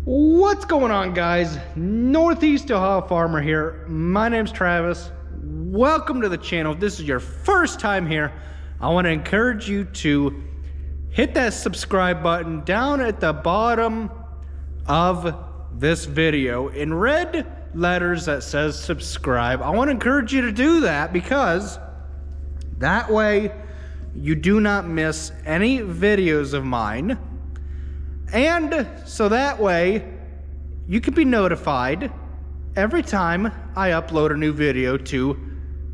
What's going on, guys? Northeast Ohio Farmer here. My name's Travis. Welcome to the channel. If this is your first time here, I want to encourage you to hit that subscribe button down at the bottom of this video in red letters that says subscribe. I want to encourage you to do that because that way you do not miss any videos of mine. And so that way you can be notified every time I upload a new video to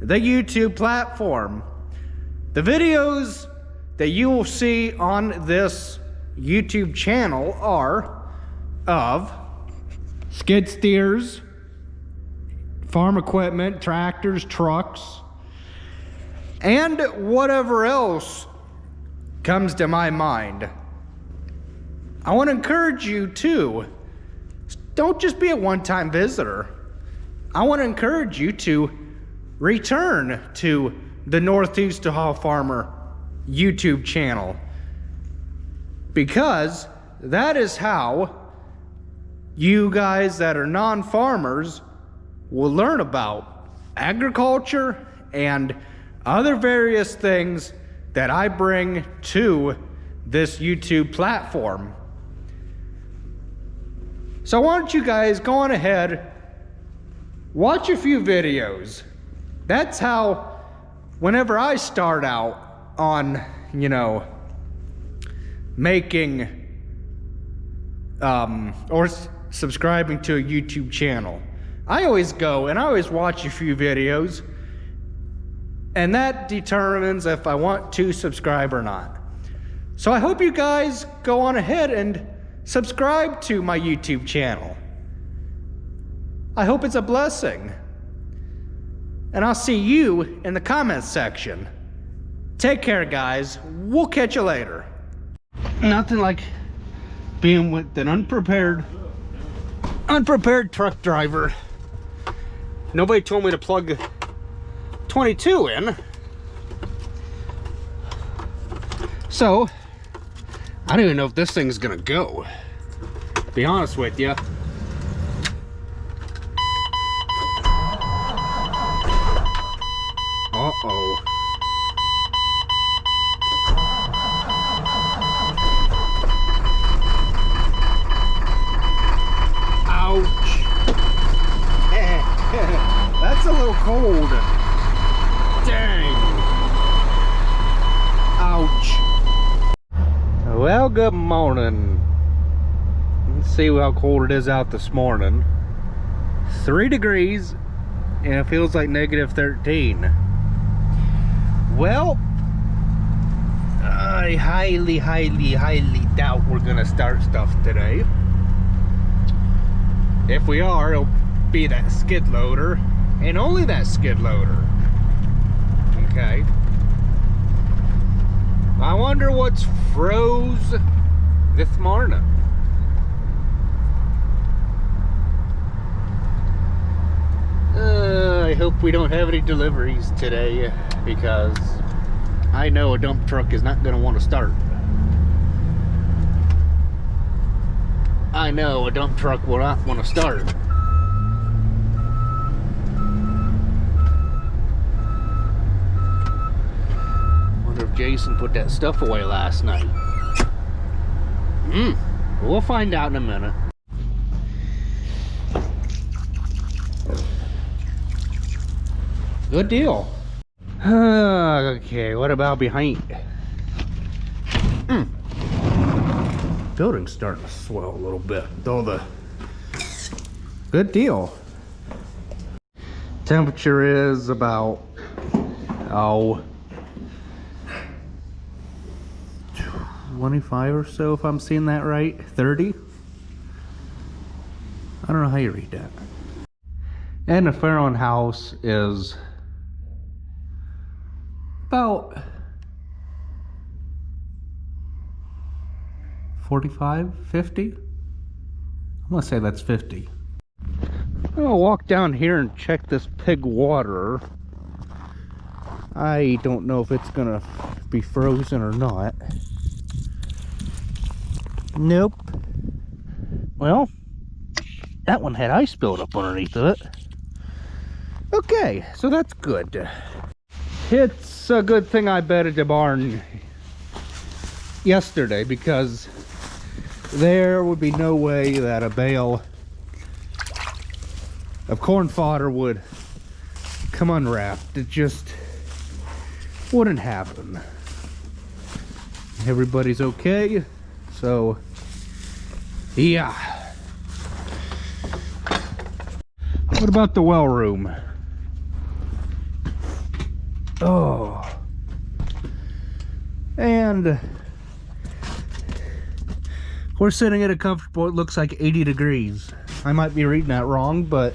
the YouTube platform. The videos that you will see on this YouTube channel are of skid steers, farm equipment, tractors, trucks, and whatever else comes to my mind. I want to encourage you to don't just be a one-time visitor. I want to encourage you to return to the Northeast Ohio Farmer YouTube channel, because that is how you guys that are non-farmers will learn about agriculture and other various things that I bring to this YouTube platform. So why don't you guys go on ahead, watch a few videos. That's how, whenever I start out on, making or subscribing to a YouTube channel, I always go and I always watch a few videos, and that determines if I want to subscribe or not. So I hope you guys go on ahead and subscribe to my YouTube channel. I hope it's a blessing. And I'll see you in the comments section. Take care, guys. We'll catch you later. Nothing like being with an unprepared truck driver. Nobody told me to plug 22 in. So I don't even know if this thing's gonna go, to be honest with you. Uh-oh. Ouch. That's a little cold. Dang. Ouch. Well, good morning. Let's see how cold it is out this morning. 3 degrees, and it feels like negative 13. Well, I highly doubt we're gonna start stuff today. If we are, it'll be that skid loader, and only that skid loader. Okay. I wonder what's froze this morning. I hope we don't have any deliveries today, because I know a dump truck is not going to want to start. I know a dump truck will not want to start. Jason put that stuff away last night. We'll find out in a minute. Good deal. Okay, what about behind? Building's starting to swell a little bit, though. Good deal. Temperature is about 25 or so, if I'm seeing that right. 30. I don't know how you read that. And the Farron house is about 45, 50. I'm gonna say that's 50. I'll walk down here and check this pig water. I don't know if it's gonna be frozen or not. Nope. Well, that one had ice built up underneath of it. Okay, so that's good. It's a good thing I bedded the barn yesterday, because there would be no way that a bale of corn fodder would come unwrapped. It just wouldn't happen. Everybody's okay, so yeah. What about the well room? Oh, and we're sitting at a comfortable, it looks like 80 degrees. I might be reading that wrong, but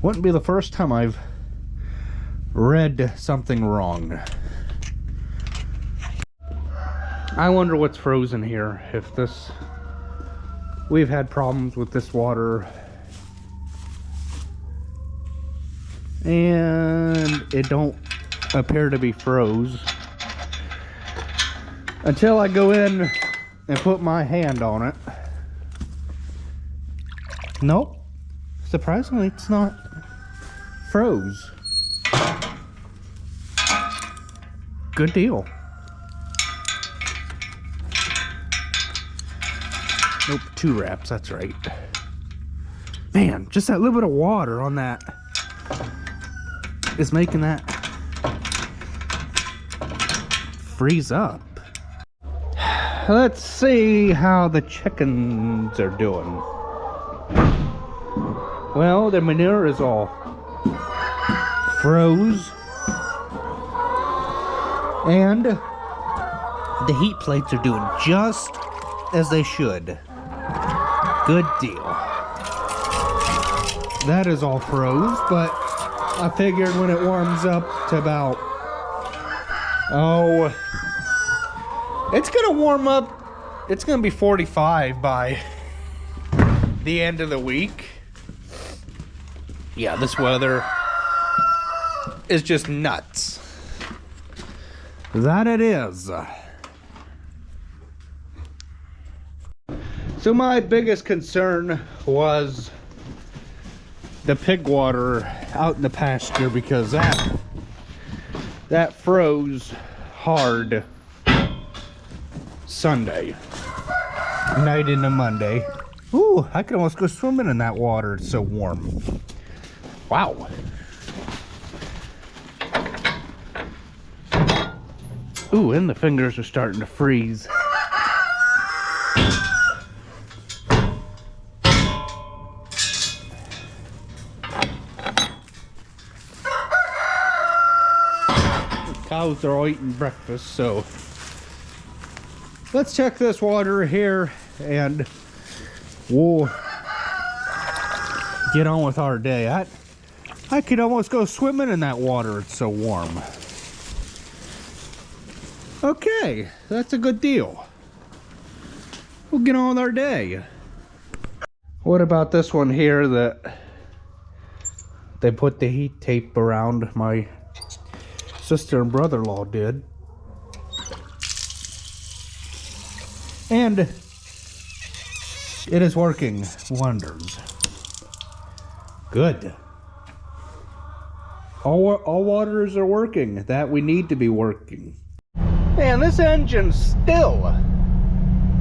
wouldn't be the first time I've read something wrong. I wonder what's frozen here. If this, we've had problems with this water, and it don't appear to be froze until I go in and put my hand on it. Nope, surprisingly it's not froze. Good deal. Nope, 2 wraps, that's right. Man, just that little bit of water on that is making that freeze up. Let's see how the chickens are doing. Well, their manure is all froze, and the heat plates are doing just as they should. Good deal. That is all froze, but I figured when it warms up to about, oh, it's gonna warm up, it's gonna be 45 by the end of the week. Yeah, this weather is just nuts. That it is. So my biggest concern was the pig water out in the pasture, because that froze hard Sunday night into Monday. Ooh, I could almost go swimming in that water. It's so warm. Wow. Ooh, and the fingers are starting to freeze. Cows are all eating breakfast, so let's check this water here and we'll get on with our day. I could almost go swimming in that water, it's so warm. Okay, that's a good deal. We'll get on with our day. What about this one here that they put the heat tape around? My sister and brother-in-law did, and it is working wonders. Good. All waters are working that we need to be working. Man, this engine still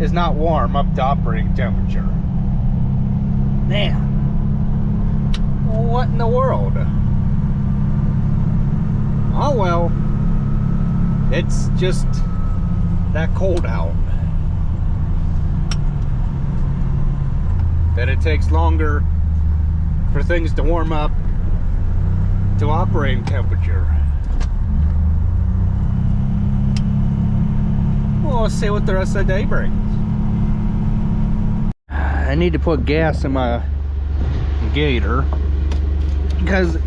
is not warm up to operating temperature. Man, what in the world? Oh well, it's just that cold out that it takes longer for things to warm up to operating temperature. Well, let's see what the rest of the day brings. I need to put gas in my Gator, because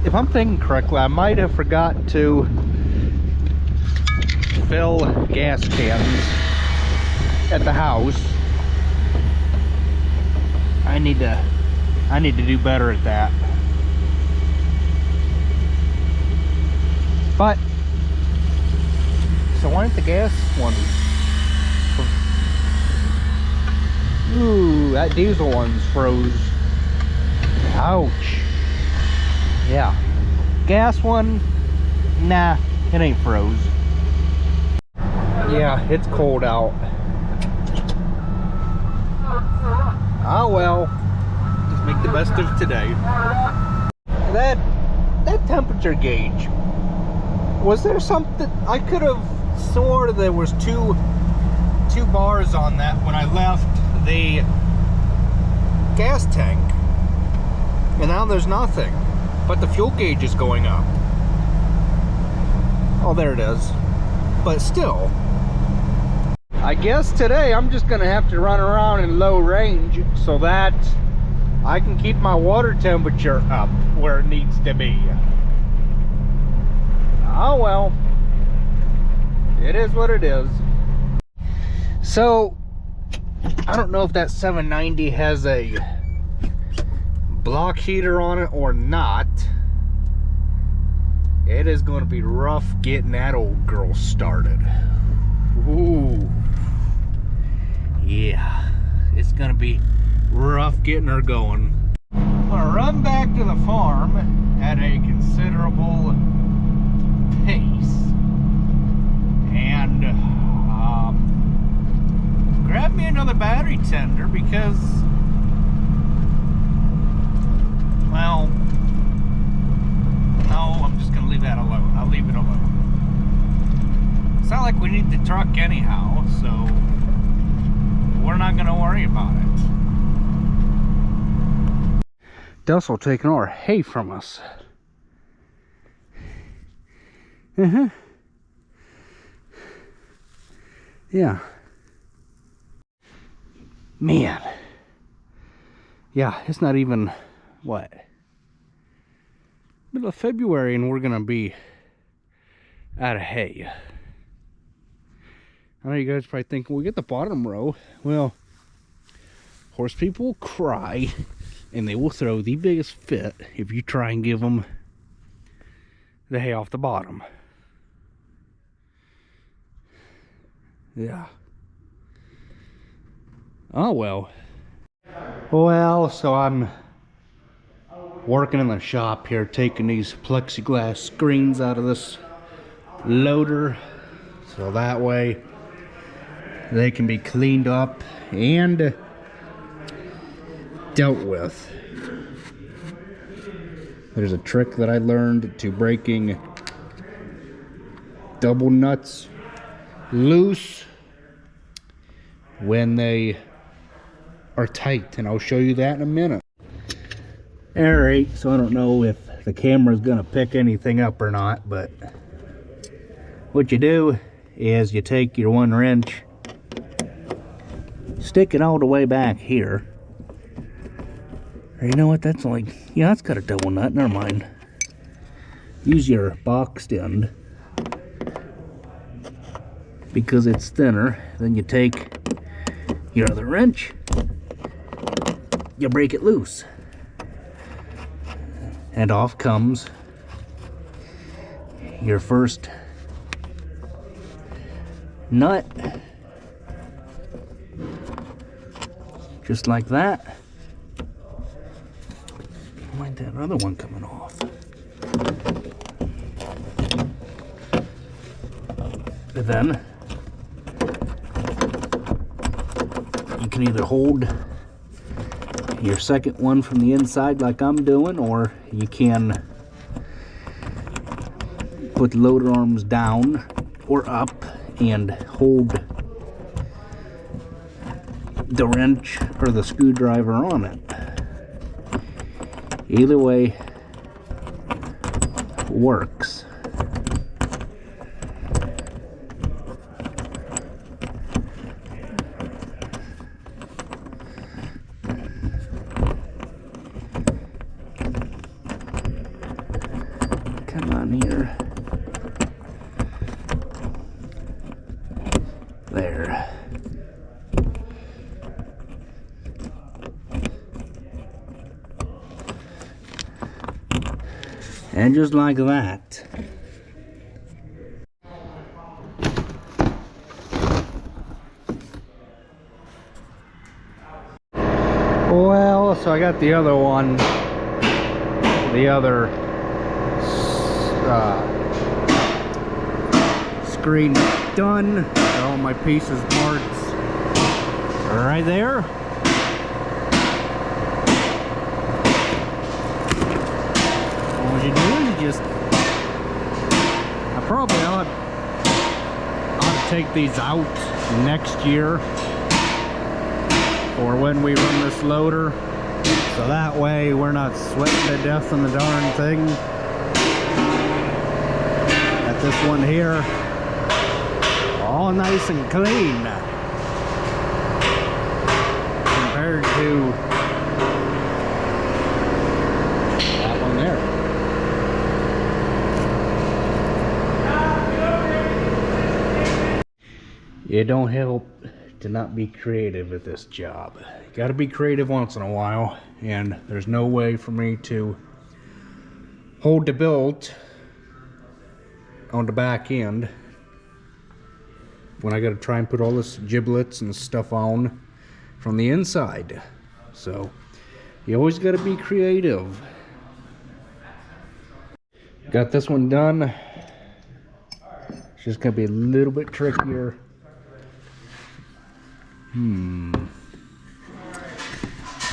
if I'm thinking correctly, I might have forgot to fill gas cans at the house. I need to do better at that. But so why aren't the gas ones that diesel one's froze. Ouch. Yeah. Gas one, nah, it ain't froze. Yeah, it's cold out. Oh well. Just make the best of today. That temperature gauge. Was there something I could have swore there was two bars on that when I left the gas tank, and now there's nothing, but the fuel gauge is going up. Oh, there it is. But still, I guess today I'm just gonna have to run around in low range so that I can keep my water temperature up where it needs to be. Oh well, it is what it is. So I don't know if that 790 has a block heater on it or not. It is going to be rough getting that old girl started. Ooh, yeah, it's going to be rough getting her going. I'm going to run back to the farm at a considerable pace and grab me another battery tender because, well, no, I'm just gonna leave that alone. I'll leave it alone. It's not like we need the truck anyhow, so we're not gonna worry about it. Dussel taking our hay from us. Yeah. Man. Yeah, it's not even, what? Middle of February and we're gonna be out of hay. I know you guys are probably thinking, we get the bottom row. Well, horse people will cry and they will throw the biggest fit if you try and give them the hay off the bottom. Yeah. Oh well. Well, so I'm working in the shop here, taking these plexiglass screens out of this loader so that way they can be cleaned up and dealt with. There's a trick that I learned to breaking double nuts loose when they are tight, and I'll show you that in a minute. Alright, so I don't know if the camera's gonna pick anything up or not, but what you do is you take your 1 wrench, stick it all the way back here. Or you know what, that's like, yeah, that's got a double nut, never mind. Use your boxed end because it's thinner. Then you take your other wrench, you break it loose, and off comes your first nut, just like that. Why that other one coming off? And then you can either hold your second one from the inside like I'm doing, or you can put the loader arms down or up and hold the wrench or the screwdriver on it. Either way works. Come on here. There. And just like that. so I got the other one, the other screen done. Got all my pieces, parts right there. All you do is just, I probably ought to take these out next year or when we run this loader, so that way we're not sweating to death on the darn thing. Got this one here all nice and clean compared to that one there. It don't help to not be creative at this job. You gotta be creative once in a while, and there's no way for me to hold the belt on the back end when I gotta try and put all this giblets and stuff on from the inside. So you always gotta be creative. Got this one done. It's just gonna be a little bit trickier.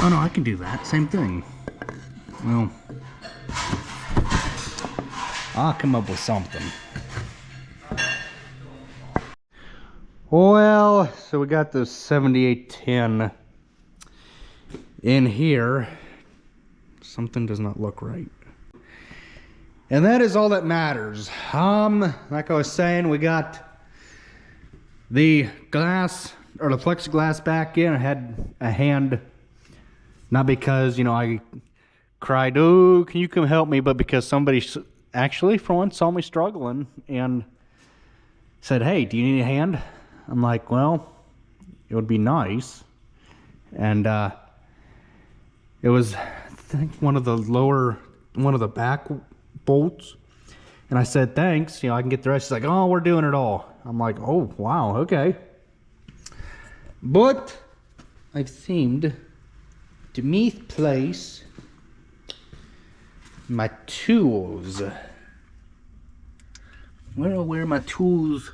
Oh no, I can do that. Same thing. Well, I'll come up with something. Well, so we got this 7810 in here. Something does not look right. And that is all that matters. Like I was saying, we got the glass or the plexiglass back in. I had a hand, not because, you know, I cried, oh, can you come help me, but because somebody actually for once saw me struggling and said, hey, do you need a hand? I'm like, well, it would be nice. And it was, I think, one of the back bolts. And I said, thanks, you know, I can get the rest. She's like, oh, we're doing it all. I'm like, oh, wow, okay. But I've seemed to misplace my tools. Where my tools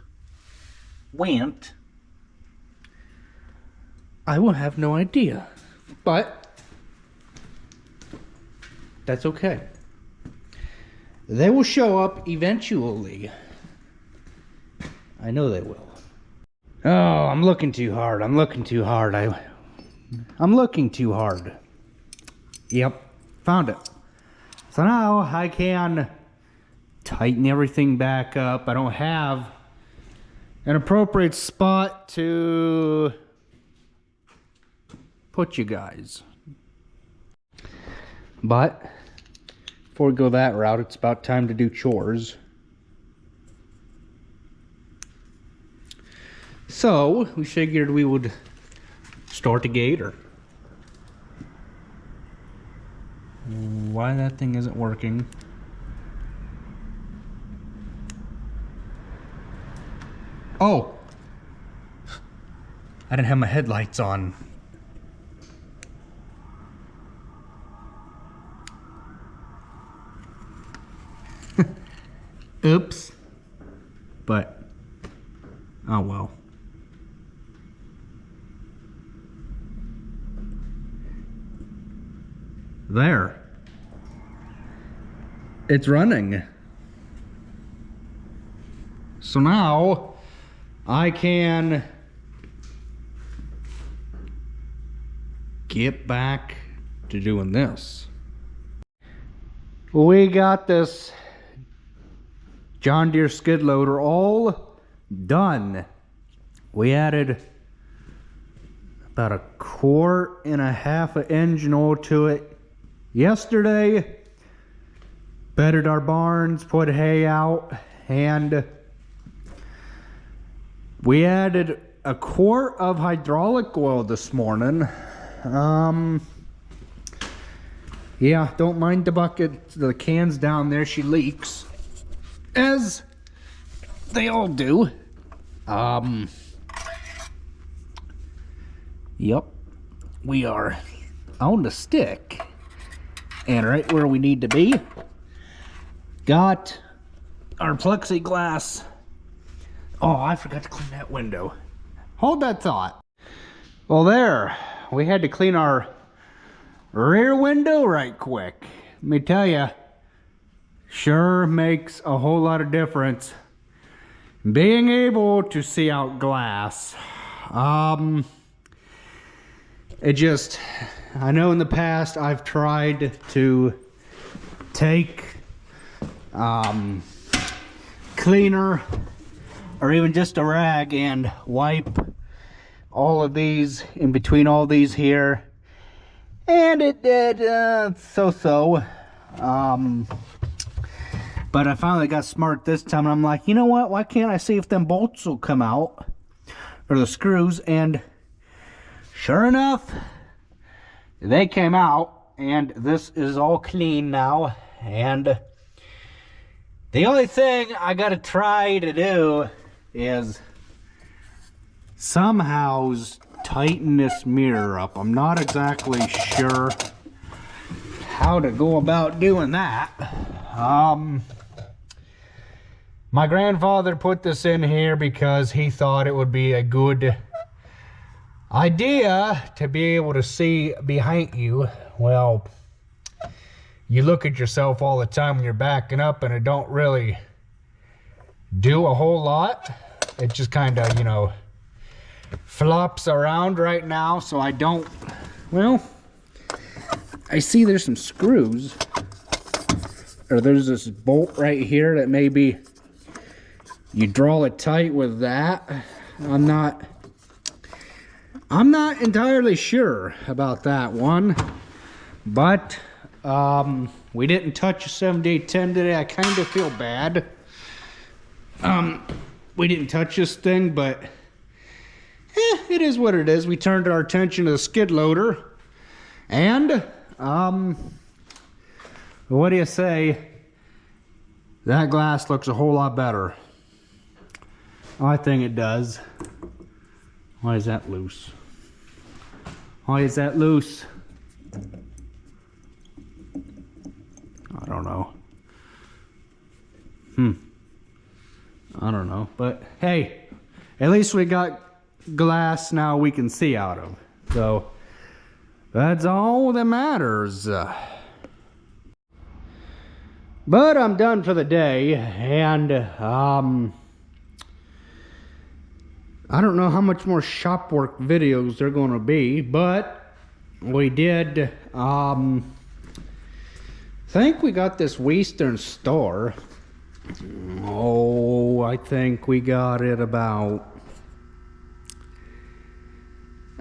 went, I will have no idea. But that's okay. They will show up eventually. I know they will. Oh, I'm looking too hard. I'm looking too hard. I'm looking too hard. Yep, found it. So now I can tighten everything back up. I don't have an appropriate spot to put you guys. But before we go that route, it's about time to do chores. So we figured we would start a gator. Why that thing isn't working? Oh, I didn't have my headlights on. Oops. But, oh well. There. It's running. So now I can get back to doing this. We got this John Deere skid loader all done. We added about 1.5 quarts of engine oil to it yesterday. Bedded our barns, put hay out, and we added 1 quart of hydraulic oil this morning. Yeah, don't mind the bucket, the cans down there. She leaks, as they all do. Yep, we are on the stick. And right where we need to be, got our plexiglass. Oh, I forgot to clean that window. Hold that thought. Well, there, we had to clean our rear window right quick. Let me tell you, sure makes a whole lot of difference being able to see out glass. It just, I know in the past I've tried to take cleaner or even just a rag and wipe all of these in between all these here, and it did so-so. But I finally got smart this time, and I'm like, you know what, why can't I see if them bolts will come out, or the screws? And sure enough, they came out, and this is all clean now. And the only thing I gotta try to do is somehow tighten this mirror up. I'm not exactly sure how to go about doing that. My grandfather put this in here because he thought it would be a good idea to be able to see behind you. Well, you look at yourself all the time when you're backing up, and it don't really do a whole lot. It just kind of, you know, flops around right now, so I don't, well, I see there's some screws, or there's this bolt right here that maybe you draw it tight with that. I'm not entirely sure about that one, but we didn't touch a 7810 today. I kind of feel bad. We didn't touch this thing, but it is what it is. We turned our attention to the skid loader, and what do you say? That glass looks a whole lot better. I think it does. Why is that loose? Why is that loose? I don't know. I don't know, but hey, at least we got glass now we can see out of, so that's all that matters. But I'm done for the day, and I don't know how much more shop work videos there are going to be, but we did think we got this Western store. Oh, I think we got it about,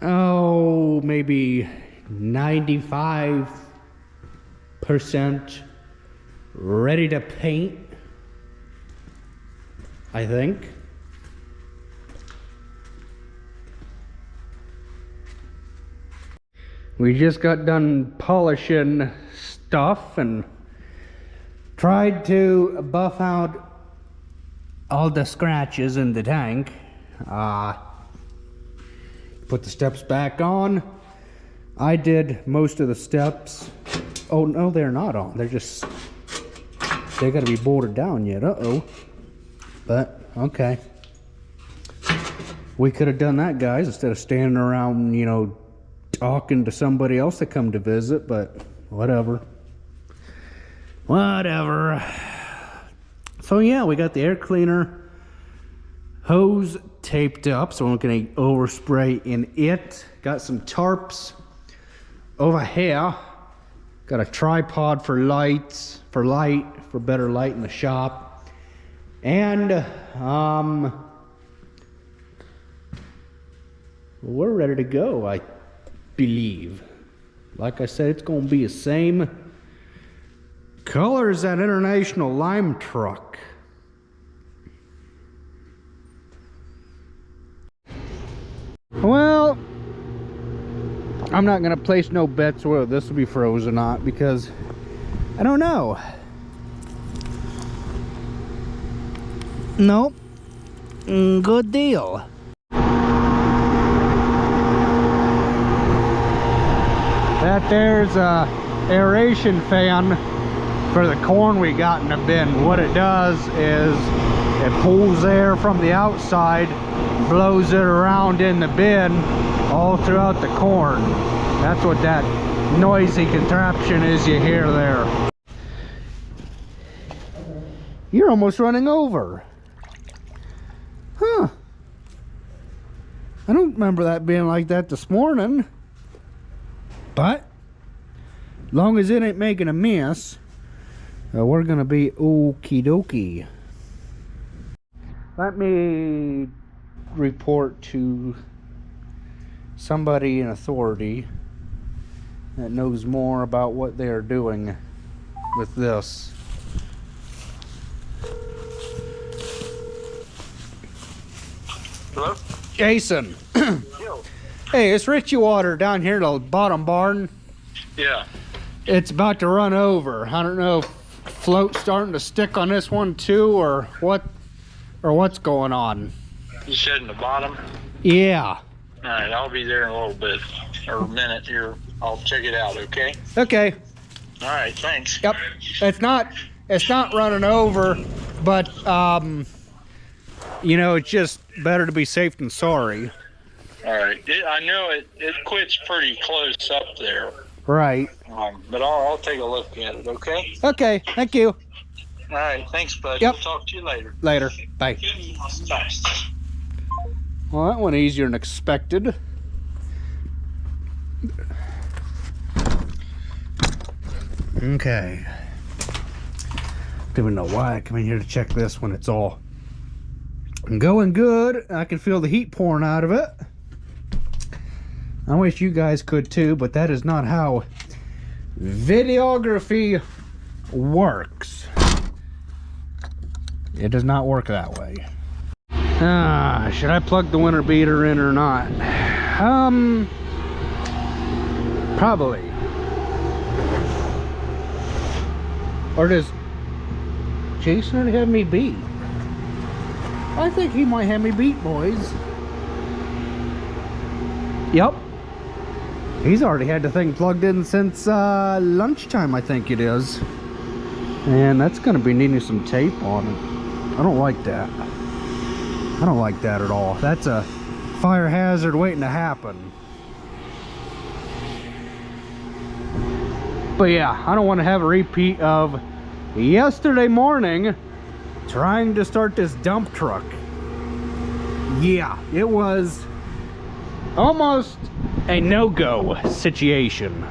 oh, maybe 95% ready to paint, I think. We just got done polishing stuff and tried to buff out all the scratches in the tank. Put the steps back on. I did most of the steps. Oh no, they're not on. They're just, they gotta be bolted down yet. Uh-oh. But okay. We could have done that, guys, instead of standing around, you know, talking to somebody else that come to visit, but whatever. Whatever. So yeah, we got the air cleaner hose taped up so we're not gonna overspray in it. Got some tarps over here. Got a tripod for lights, for better light in the shop. And we're ready to go, I believe. Like I said, it's gonna be the same color as that International Lime truck. Well, I'm not gonna place no bets whether this will be froze or not, because I don't know. Nope. Good deal. That there's a aeration fan for the corn we got in the bin. What it does is it pulls air from the outside, blows it around in the bin all throughout the corn. That's what that noisy contraption is you hear there. You're almost running over. Huh. I don't remember that being like that this morning. But, long as it ain't making a mess, we're gonna be okie dokie. Let me report to somebody in authority that knows more about what they are doing with this. Hello? Jason. Yo. Hey, it's Richie Water down here at the bottom barn. Yeah. It's about to run over. I don't know if float's starting to stick on this one too, or what's going on. You said in the bottom? Yeah. All right, I'll be there in a little bit, or a minute here. I'll check it out, okay? Okay. All right, thanks. Yep. It's not running over, but you know, it's just better to be safe than sorry. All right. I know it quits pretty close up there. Right. But I'll take a look at it, okay? Okay, thank you. All right, thanks, bud. Yep. We'll talk to you later. Later. Bye. Bye. Well, that went easier than expected. Okay. Don't even know why I come in here to check this when it's all going good. I can feel the heat pouring out of it. I wish you guys could too, but that is not how videography works. It does not work that way. Should I plug the winter beater in or not? Probably. Or does Jason already have me beat? I think he might have me beat, boys. Yep. He's already had the thing plugged in since lunchtime, I think it is. And that's gonna be needing some tape on it. I don't like that. I don't like that at all. That's a fire hazard waiting to happen. But yeah, I don't want to have a repeat of yesterday morning trying to start this dump truck. Yeah, it was almost a no-go situation.